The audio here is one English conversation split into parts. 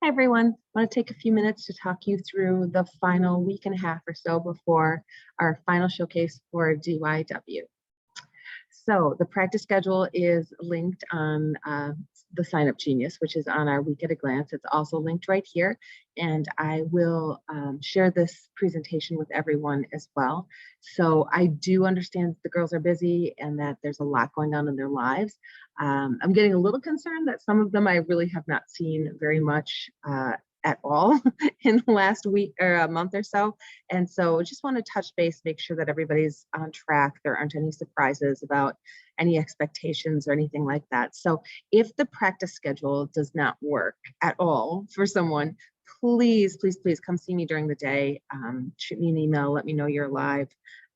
Hi, everyone. I want to take a few minutes to talk you through the final week and a half or so before our final showcase for DYW. So the practice schedule is linked on the Sign Up Genius, which is on our Week at a Glance. It's also linked right here, and I will share this presentation with everyone as well. So I do understand that the girls are busy and that there's a lot going on in their lives. I'm getting a little concerned that some of them I really have not seen very much at all in the last week or a month or so. And so just want to touch base, make sure that everybody's on track. There aren't any surprises about any expectations or anything like that. So if the practice schedule does not work at all for someone, please come see me during the day. Shoot me an email, let me know you're live.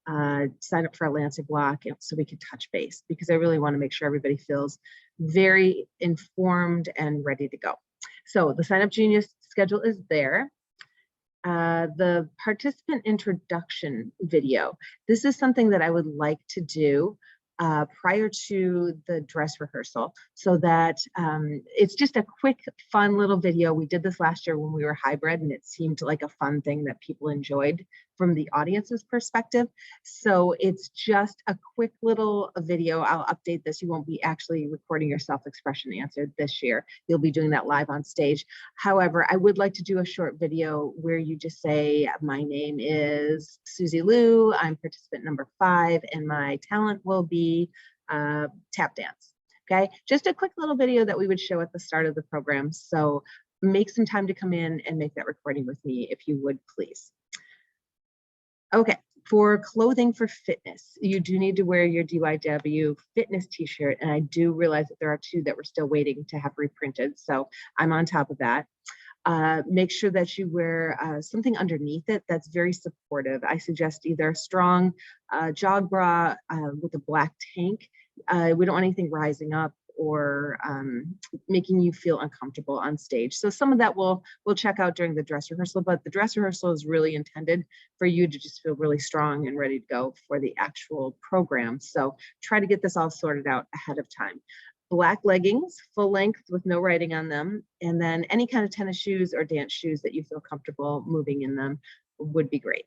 Sign up for a Lansing block so we can touch base, because I really want to make sure everybody feels very informed and ready to go. So the Sign Up Genius schedule is there. The participant introduction video. This is something that I would like to do prior to the dress rehearsal, so that it's just a quick, fun little video. We did this last year when we were hybrid, and it seemed like a fun thing that people enjoyed from the audience's perspective. So it's just a quick little video. I'll update this. You won't be actually recording your self-expression answer this year. You'll be doing that live on stage. However, I would like to do a short video where you just say, my name is Susie Lou, I'm participant number 5, and my talent will be tap dance. Okay, just a quick little video that we would show at the start of the program. So make some time to come in and make that recording with me, if you would, please. Okay, for clothing for fitness, you do need to wear your DYW fitness t-shirt, and I do realize that there are 2 that we're still waiting to have reprinted, so I'm on top of that. Make sure that you wear something underneath it that's very supportive. I suggest either a strong jog bra with a black tank. We don't want anything rising up or making you feel uncomfortable on stage. So some of that we'll check out during the dress rehearsal, but the dress rehearsal is really intended for you to just feel really strong and ready to go for the actual program. So try to get this all sorted out ahead of time. Black leggings, full length with no writing on them, and then any kind of tennis shoes or dance shoes that you feel comfortable moving in them would be great.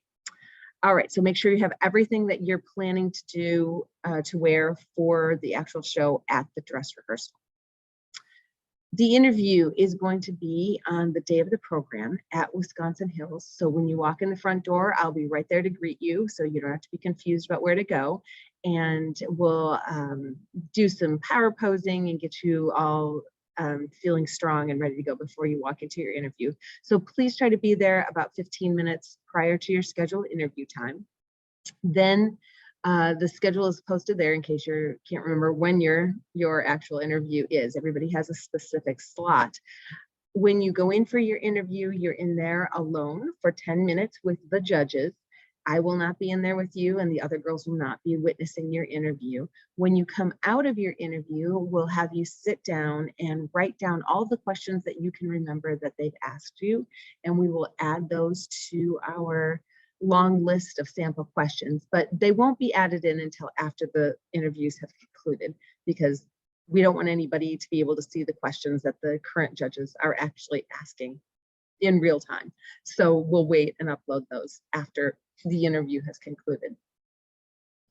All right, so make sure you have everything that you're planning to do to wear for the actual show at the dress rehearsal. The interview is going to be on the day of the program at Wisconsin Hills. So when you walk in the front door, I'll be right there to greet you, so you don't have to be confused about where to go. And we'll do some power posing and get you all feeling strong and ready to go before you walk into your interview. So please try to be there about 15 minutes prior to your scheduled interview time. Then the schedule is posted there in case you can't remember when your actual interview is. Everybody has a specific slot. When you go in for your interview, you're in there alone for 10 minutes with the judges. I will not be in there with you, and the other girls will not be witnessing your interview. When you come out of your interview, we'll have you sit down and write down all the questions that you can remember that they've asked you, and we will add those to our long list of sample questions, but they won't be added in until after the interviews have concluded, because we don't want anybody to be able to see the questions that the current judges are actually asking in real time. So we'll wait and upload those after the interview has concluded.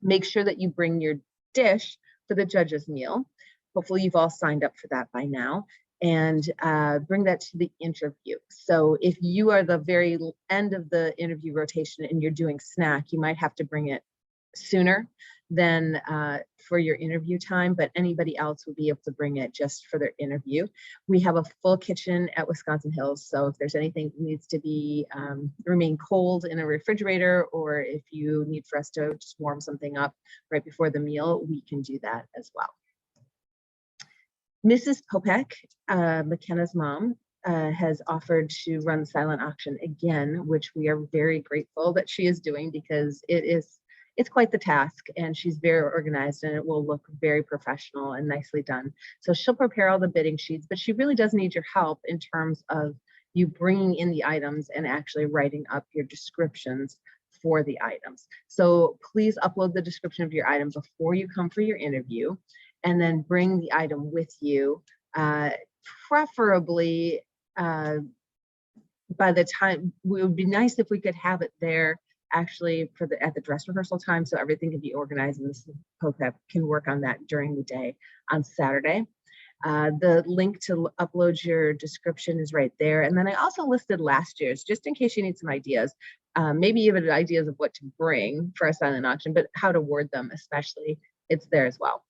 Make sure that you bring your dish for the judges' meal. Hopefully you've all signed up for that by now, and bring that to the interview. So if you are the very end of the interview rotation and you're doing snack, you might have to bring it sooner than for your interview time, but anybody else will be able to bring it just for their interview. We have a full kitchen at Wisconsin Hills, so if there's anything that needs to be remain cold in a refrigerator, or if you need for us to just warm something up right before the meal, we can do that as well. Mrs. Popek, McKenna's mom, has offered to run the silent auction again, which we are very grateful that she is doing, because it's quite the task, and she's very organized, and it will look very professional and nicely done. So she'll prepare all the bidding sheets, but she really does need your help in terms of you bringing in the items and actually writing up your descriptions for the items. So please upload the description of your item before you come for your interview, and then bring the item with you, preferably by the time, it would be nice if we could have it there actually at the dress rehearsal time, so everything can be organized and the POCAP can work on that during the day on Saturday. The link to upload your description is right there. And then I also listed last year's, just in case you need some ideas, maybe even ideas of what to bring for a silent auction, but how to word them especially, it's there as well.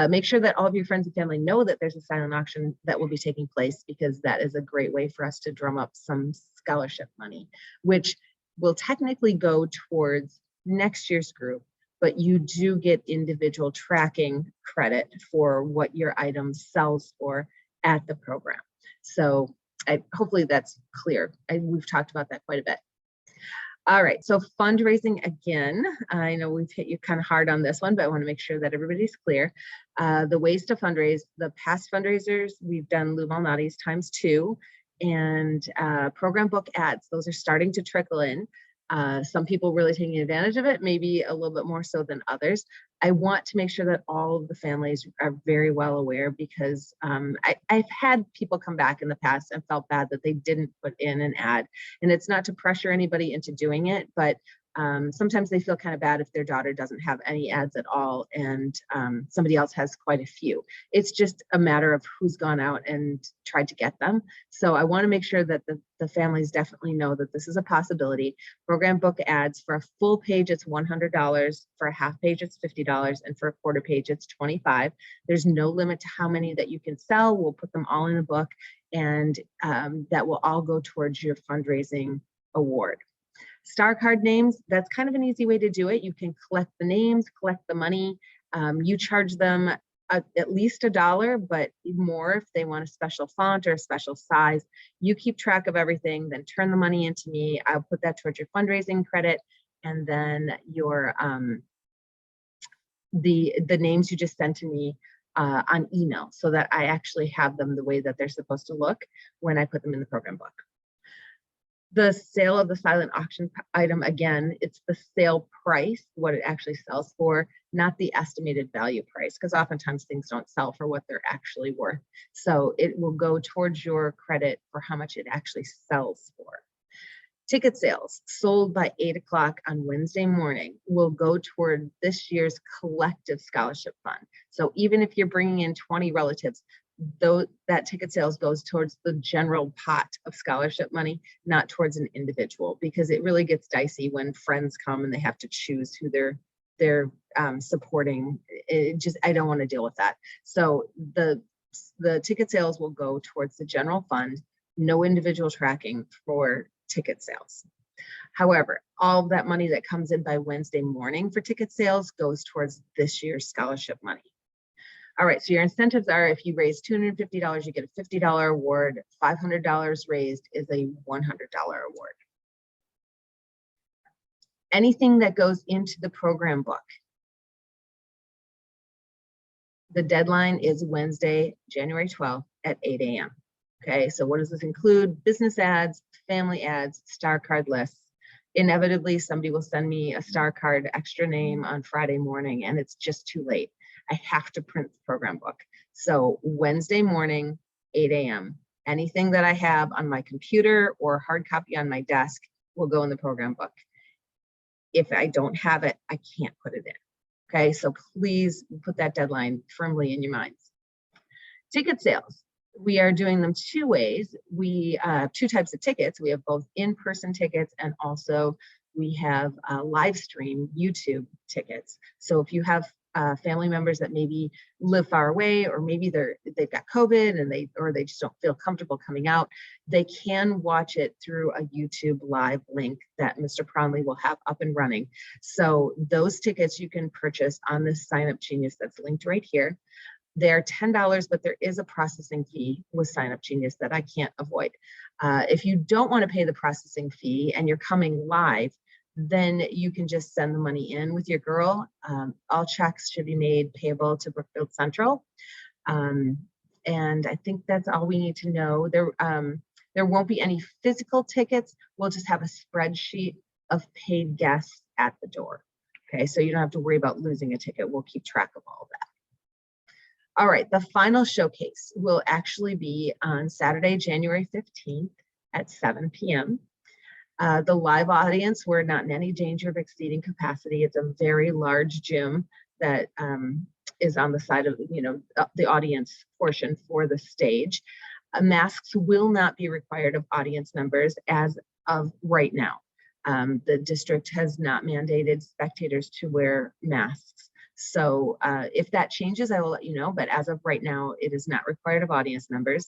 Make sure that all of your friends and family know that there's a silent auction that will be taking place, because that is a great way for us to drum up some scholarship money, which will technically go towards next year's group, but you do get individual tracking credit for what your item sells for at the program. So hopefully that's clear. We've talked about that quite a bit. All right, so fundraising again. I know we've hit you kind of hard on this one, but I want to make sure that everybody's clear. The ways to fundraise, the past fundraisers, we've done Lou Malnati's ×2, and program book ads. Those are starting to trickle in. Some people really taking advantage of it, maybe a little bit more so than others. I want to make sure that all of the families are very well aware, because I've had people come back in the past and felt bad that they didn't put in an ad. And it's not to pressure anybody into doing it, but sometimes they feel kind of bad if their daughter doesn't have any ads at all and somebody else has quite a few. It's just a matter of who's gone out and tried to get them. So I want to make sure that the families definitely know that this is a possibility. Program book ads, for a full page, it's $100. For a half page, it's $50. And for a quarter page, it's $25. There's no limit to how many that you can sell. We'll put them all in a book, and that will all go towards your fundraising award. Star card names, that's kind of an easy way to do it. You can collect the names, collect the money. You charge them at least $1, but more if they want a special font or a special size. You keep track of everything, then turn the money into me. I'll put that towards your fundraising credit, and then your the names you just sent to me on email, so that I actually have them the way that they're supposed to look when I put them in the program book. The sale of the silent auction item, again, it's the sale price, what it actually sells for, not the estimated value price, because oftentimes things don't sell for what they're actually worth. So it will go towards your credit for how much it actually sells for. Ticket sales sold by 8 o'clock on Wednesday morning will go toward this year's collective scholarship fund. So even if you're bringing in 20 relatives, though, that ticket sales goes towards the general pot of scholarship money, not towards an individual, because it really gets dicey when friends come and they have to choose who they're supporting. I don't want to deal with that. So the ticket sales will go towards the general fund, no individual tracking for ticket sales. However, all of that money that comes in by Wednesday morning for ticket sales goes towards this year's scholarship money. All right, so your incentives are, if you raise $250, you get a $50 award. $500 raised is a $100 award. Anything that goes into the program book, the deadline is Wednesday, January 12th at 8 a.m. Okay, so what does this include? Business ads, family ads, star card lists. Inevitably, somebody will send me a star card extra name on Friday morning, and it's just too late. I have to print the program book. So Wednesday morning, 8 a.m. Anything that I have on my computer or hard copy on my desk will go in the program book. If I don't have it, I can't put it in. Okay, so please put that deadline firmly in your minds. Ticket sales. We are doing them two ways. We have two types of tickets. We have both in-person tickets, and also we have live stream YouTube tickets. So if you have family members that maybe live far away, or maybe they've got COVID and they just don't feel comfortable coming out, they can watch it through a YouTube live link that Mr. Prownley will have up and running. So those tickets you can purchase on this Sign Up Genius that's linked right here. They're $10, but there is a processing fee with Sign Up Genius that I can't avoid. If you don't want to pay the processing fee and you're coming live, then you can just send the money in with your girl. All checks should be made payable to Brookfield Central. And I think that's all we need to know. There won't be any physical tickets. We'll just have a spreadsheet of paid guests at the door. Okay, so you don't have to worry about losing a ticket. We'll keep track of all that. All right, the final showcase will actually be on Saturday, January 15th at 7 p.m. The live audience, we're not in any danger of exceeding capacity. It's a very large gym that is on the side of, the audience portion for the stage. Masks will not be required of audience members as of right now. The district has not mandated spectators to wear masks. So if that changes, I will let you know, but as of right now, it is not required of audience members.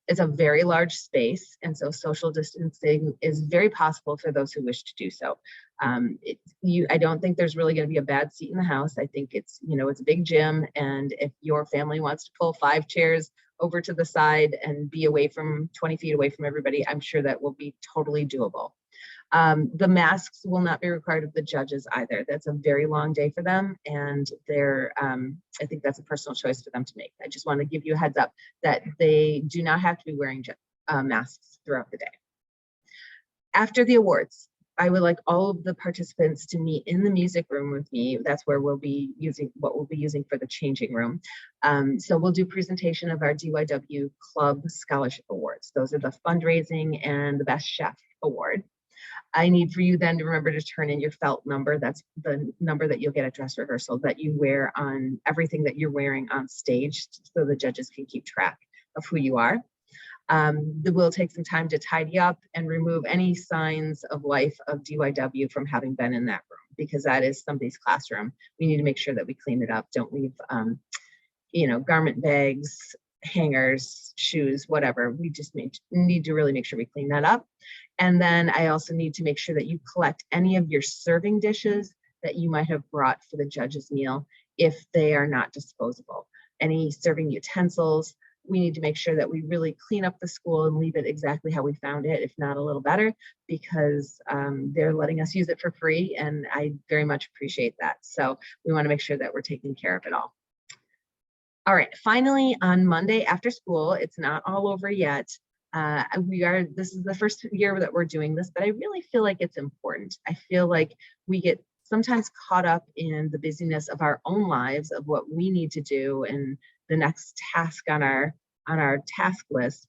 It's a very large space, and so social distancing is very possible for those who wish to do so. I don't think there's really going to be a bad seat in the house. I think it's a big gym, and if your family wants to pull 5 chairs over to the side and be away from 20 feet away from everybody, I'm sure that will be totally doable. The masks will not be required of the judges either. That's a very long day for them, and I think that's a personal choice for them to make. I just want to give you a heads up that they do not have to be wearing masks throughout the day. After the awards, I would like all of the participants to meet in the music room with me. That's where we'll be using for the changing room. So we'll do presentation of our DYW Club Scholarship Awards. Those are the fundraising and the Best Chef Award. I need for you then to remember to turn in your felt number. That's the number that you'll get at dress rehearsal that you wear on everything that you're wearing on stage, so the judges can keep track of who you are. We'll take some time to tidy up and remove any signs of life of DYW from having been in that room, because that is somebody's classroom. We need to make sure that we clean it up. Don't leave, garment bags, hangers, shoes, whatever. We just need to really make sure we clean that up. And then I also need to make sure that you collect any of your serving dishes that you might have brought for the judge's meal if they are not disposable. Any serving utensils, we need to make sure that we really clean up the school and leave it exactly how we found it, if not a little better, because they're letting us use it for free, and I very much appreciate that. So we want to make sure that we're taking care of it all. All right, finally, on Monday after school, it's not all over yet. This is the first year that we're doing this, but I really feel like it's important. I feel like we get sometimes caught up in the busyness of our own lives, of what we need to do and the next task on our task list.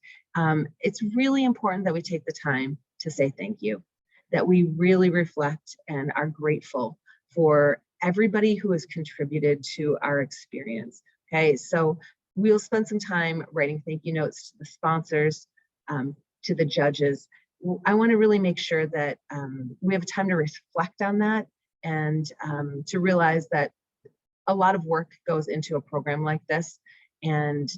It's really important that we take the time to say thank you, that we really reflect and are grateful for everybody who has contributed to our experience. Okay, so we'll spend some time writing thank you notes to the sponsors, to the judges. I want to really make sure that we have time to reflect on that and to realize that a lot of work goes into a program like this, and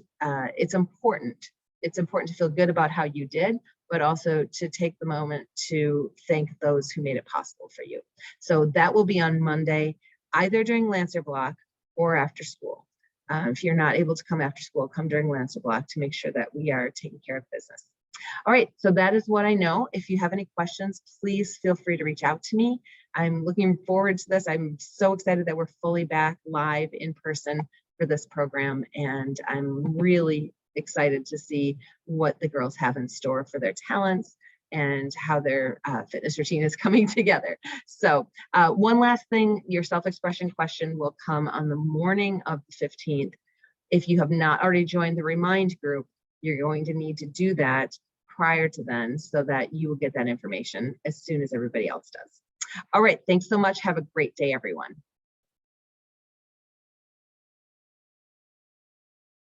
it's important. It's important to feel good about how you did, but also to take the moment to thank those who made it possible for you. So that will be on Monday, either during Lancer block or after school. If you're not able to come after school, come during Lancer block to make sure that we are taking care of business. All right, so that is what I know. If you have any questions, please feel free to reach out to me. I'm looking forward to this. I'm so excited that we're fully back live in person for this program, and I'm really excited to see what the girls have in store for their talents and how their fitness routine is coming together. So one last thing, your self-expression question will come on the morning of the 15th. If you have not already joined the Remind group, you're going to need to do that prior to then so that you will get that information as soon as everybody else does. All right, thanks so much. Have a great day, everyone.